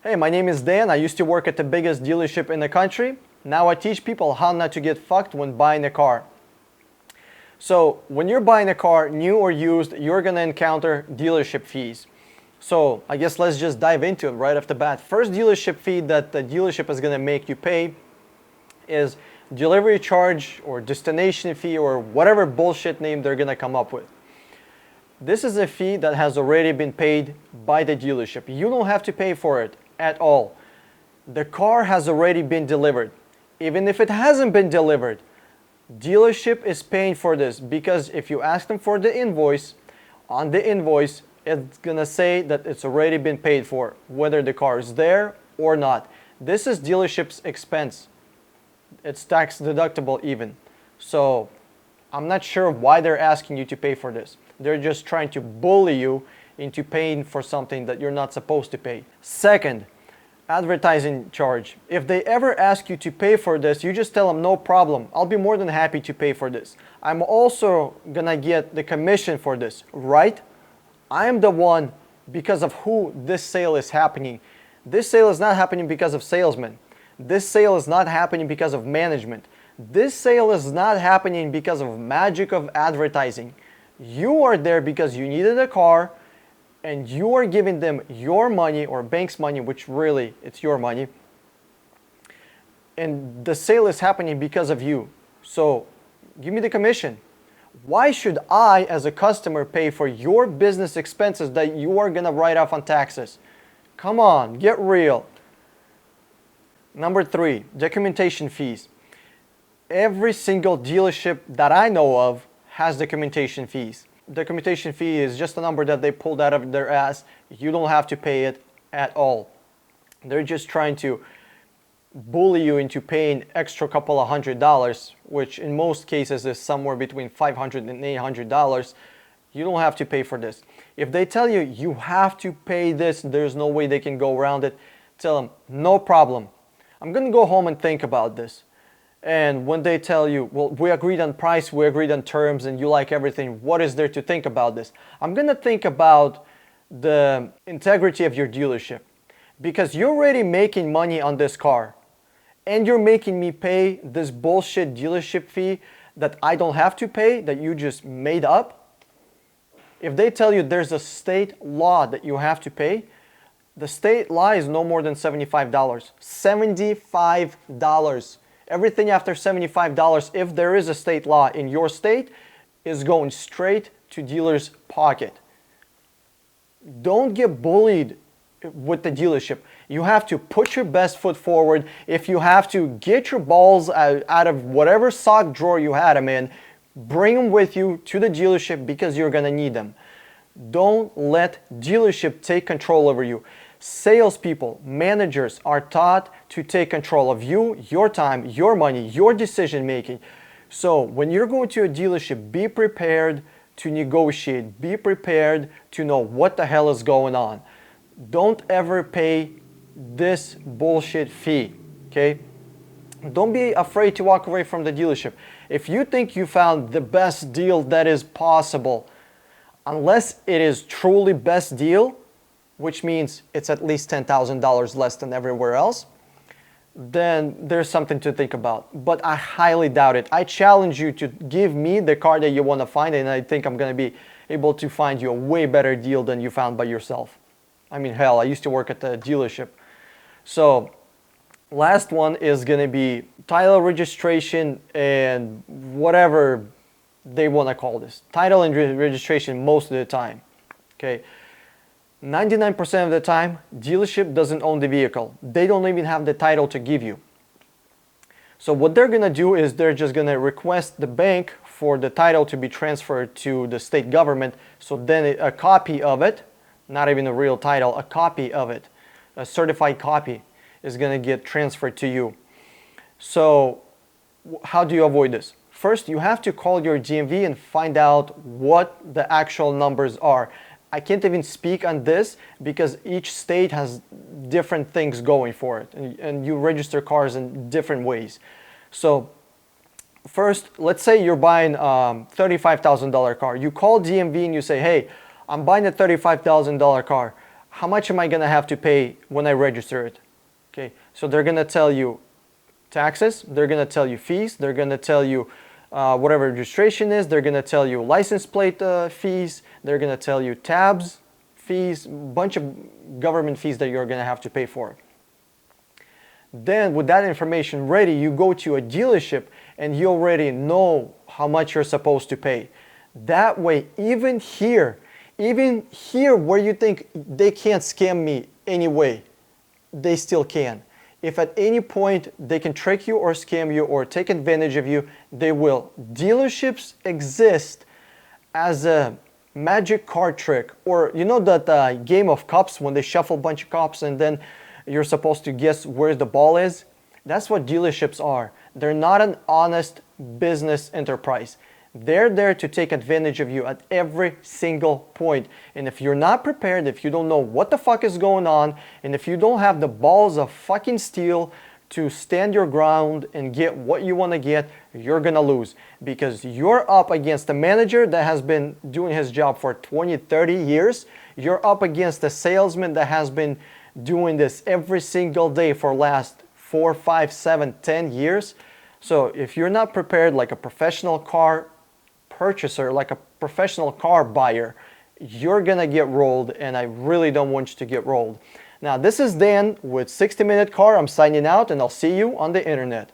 Hey, my name is Dan. I used to work at the biggest dealership in the country. Now I teach people how not to get fucked when buying a car. So when you're buying a car, new or used, you're gonna encounter dealership fees. So I guess let's just dive into it right off the bat. First dealership fee that the dealership is gonna make you pay is delivery charge or destination fee or whatever bullshit name they're gonna come up with. This is a fee that has already been paid by the dealership. You don't have to pay for it at all. The car has already been delivered. Even if it hasn't been delivered, dealership is paying for this, because if you ask them for the invoice, on the invoice it's gonna say that it's already been paid for, whether the car is there or not. This is dealership's expense. It's tax deductible even. So I'm not sure why they're asking you to pay for this. They're just trying to bully you into paying for something that you're not supposed to pay. Second, advertising charge. If they ever ask you to pay for this, you just tell them no problem. I'll be more than happy to pay for this. I'm also gonna get the commission for this, right? I am the one because of who this sale is happening. This sale is not happening because of salesmen. This sale is not happening because of management. This sale is not happening because of magic of advertising. You are there because you needed a car and you are giving them your money or bank's money, which really it's your money. And the sale is happening because of you. So give me the commission. Why should I as a customer pay for your business expenses that you are gonna write off on taxes? Come on, get real. Number 3, documentation fees. Every single dealership that I know of has documentation fees. Documentation fee is just a number that they pulled out of their ass. You don't have to pay it at all. They're just trying to bully you into paying extra couple of $100, which in most cases is somewhere between $500 and $800. You don't have to pay for this. If they tell you you have to pay this, there's no way they can go around it, tell them no problem. I'm gonna go home and think about this. And when they tell you, well, we agreed on price, we agreed on terms, and you like everything, what is there to think about this? I'm gonna think about the integrity of your dealership, because you're already making money on this car and you're making me pay this bullshit dealership fee that I don't have to pay, that you just made up. If they tell you there's a state law that you have to pay, the state law is no more than $75. $75. Everything after $75, if there is a state law in your state, is going straight to dealer's pocket. Don't get bullied with the dealership. You have to put your best foot forward. If you have to get your balls out of whatever sock drawer you had them in, bring them with you to the dealership because you're gonna need them. Don't let dealership take control over you. Salespeople, managers are taught to take control of you, your time, your money, your decision making. So when you're going to a dealership, be prepared to negotiate. Be prepared to know what the hell is going on. Don't ever pay this bullshit fee, okay? Don't be afraid to walk away from the dealership. If you think you found the best deal that is possible, unless it is truly best deal, which means it's at least $10,000 less than everywhere else, then there's something to think about. But I highly doubt it. I challenge you to give me the car that you want to find, and I think I'm going to be able to find you a way better deal than you found by yourself. I mean, hell, I used to work at the dealership. So, last one is going to be title registration and whatever they want to call this. Title and registration most of the time, okay? 99% of the time, dealership doesn't own the vehicle. They don't even have the title to give you. So what they're gonna do is they're just gonna request the bank for the title to be transferred to the state government. So then a copy of it, not even a real title, a copy of it, a certified copy is gonna get transferred to you. So how do you avoid this? First, you have to call your DMV and find out what the actual numbers are. I can't even speak on this because each state has different things going for it, and you register cars in different ways. So first, let's say you're buying a $35,000 car. You call DMV and you say, hey, I'm buying a $35,000 car. how much am I gonna have to pay when I register it? Okay, so they're gonna tell you taxes, they're gonna tell you fees, they're gonna tell you whatever registration is, they're gonna tell you license plate fees, they're gonna tell you tabs fees, bunch of government fees that you're gonna have to pay for. Then with that information ready, you go to a dealership and you already know how much you're supposed to pay. That way, even here where you think they can't scam me anyway, they still can. If at any point they can trick you or scam you or take advantage of you, they will. Dealerships exist as a magic card trick, or you know that game of cups when they shuffle a bunch of cups and then you're supposed to guess where the ball is? That's what dealerships are. They're not an honest business enterprise. They're there to take advantage of you at every single point. And if you're not prepared, if you don't know what the fuck is going on, and if you don't have the balls of fucking steel to stand your ground and get what you want to get, you're gonna lose. Because you're up against a manager that has been doing his job for 20, 30 years. You're up against a salesman that has been doing this every single day for last 4, 5, 7, 10 years. So if you're not prepared like a professional car purchaser, like a professional car buyer, you're gonna get rolled, and I really don't want you to get rolled. Now, this is Dan with 60 Minute Car. I'm signing out, and I'll see you on the internet.